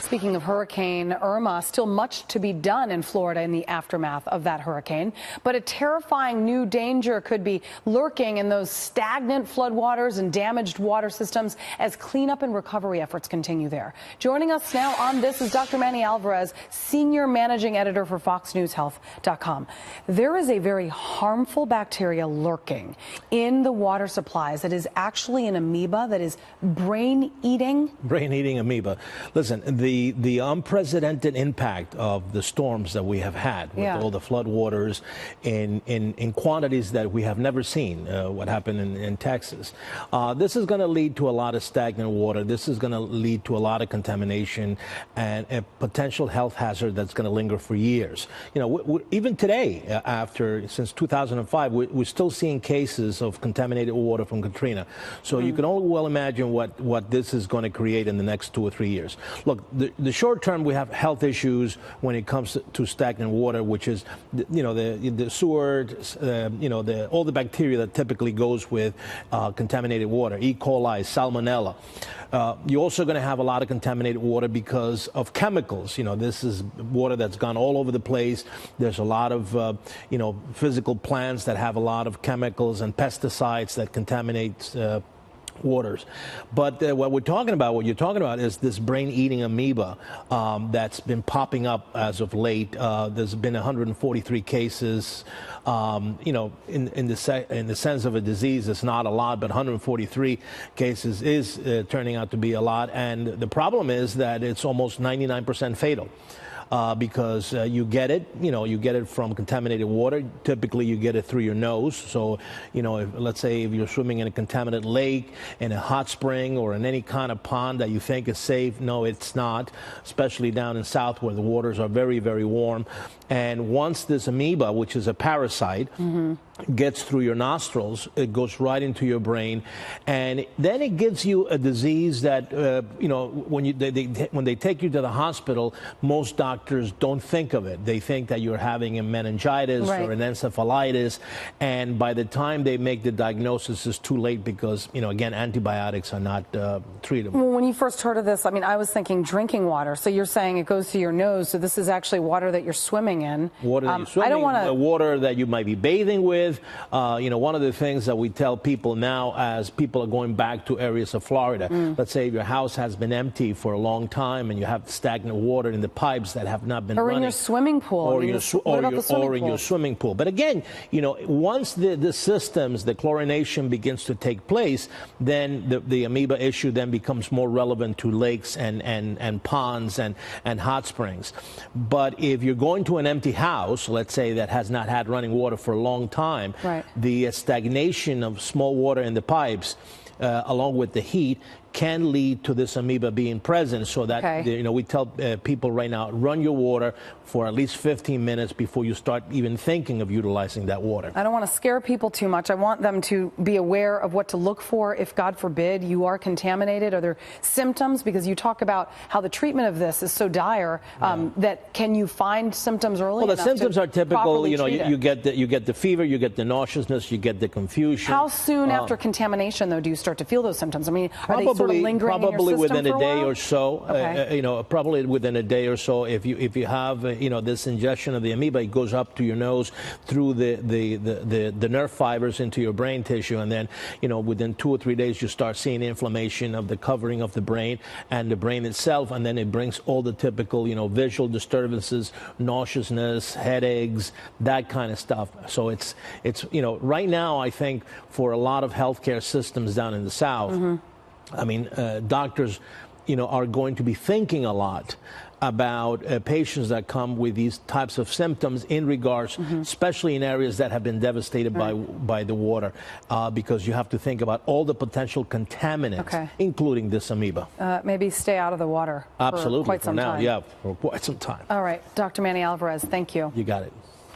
Speaking of Hurricane Irma, still much to be done in Florida in the aftermath of that hurricane. But a terrifying new danger could be lurking in those stagnant floodwaters and damaged water systems as cleanup and recovery efforts continue there. Joining us now on this is Dr. Manny Alvarez, Senior Managing Editor for FoxNewsHealth.com. There is a very harmful bacteria lurking in the water supplies that is actually an amoeba that is brain-eating. Brain-eating amoeba. Listen, the unprecedented impact of the storms that we have had with all the floodwaters in quantities that we have never seen, what happened in Texas. This is going to lead to a lot of stagnant water. This is going to lead to a lot of contamination and a potential health hazard that's going to linger for years. You know, even today, since 2005, we're still seeing cases of contaminated water from Katrina. So you can only well imagine what this is going to create in the next 2 or 3 years. Look, the short term, we have health issues when it comes to stagnant water, which is, the sewer, all the bacteria that typically goes with contaminated water, E. coli, salmonella. You're also going to have a lot of contaminated water because of chemicals. This is water that's gone all over the place. There's a lot of, physical plants that have a lot of chemicals and pesticides that contaminate waters. But what you're talking about is this brain-eating amoeba that's been popping up as of late. There's been 143 cases. In the sense of a disease, it's not a lot, but 143 cases is turning out to be a lot. And the problem is that it's almost 99% fatal. Because you get it from contaminated water. Typically, you get it through your nose. So, let's say if you're swimming in a contaminated lake, in a hot spring, or in any kind of pond that you think is safe, no, it's not, especially down in south where the waters are very, very warm. And once this amoeba, which is a parasite, gets through your nostrils, it goes right into your brain, and then it gives you a disease that, when they take you to the hospital, most doctors don't think of it. They think that you're having a meningitis or an encephalitis, and by the time they make the diagnosis, it's too late because, again, antibiotics are not treatable. Well, when you first heard of this, I was thinking drinking water. So you're saying it goes to your nose, so this is actually water that you're swimming in. Water that you're swimming, water that you might be bathing with. One of the things that we tell people now as people are going back to areas of Florida, let's say if your house has been empty for a long time and you have stagnant water in the pipes that have not been running. Or in your swimming pool. Or in your swimming pool. But again, once the systems, the chlorination begins to take place, then the amoeba issue then becomes more relevant to lakes and ponds and hot springs. But if you're going to an empty house, let's say that has not had running water for a long time, the stagnation of small water in the pipes, along with the heat, can lead to this amoeba being present. So that we tell people right now, run your water for at least 15 minutes before you start even thinking of utilizing that water. I don't want to scare people too much. I want them to be aware of what to look for if, God forbid, you are contaminated. Are there symptoms? Because you talk about how the treatment of this is so dire that can you find symptoms early? Well, the symptoms are typical. You get the fever, you get the nauseousness, you get the confusion. How soon after contamination, though, do you start to feel those symptoms? Are they sort of lingering in your system within a day or so. Probably within a day or so. If you have this ingestion of the amoeba, it goes up to your nose through the nerve fibers into your brain tissue, and then within 2 or 3 days you start seeing inflammation of the covering of the brain and the brain itself, and then it brings all the typical visual disturbances, nauseousness, headaches, that kind of stuff. So it's right now I think for a lot of healthcare systems down in the South. Doctors, are going to be thinking a lot about patients that come with these types of symptoms in regards, especially in areas that have been devastated by the water, because you have to think about all the potential contaminants, including this amoeba. Maybe stay out of the water. Absolutely, for quite some time. Yeah, for quite some time. All right, Dr. Manny Alvarez, thank you. You got it.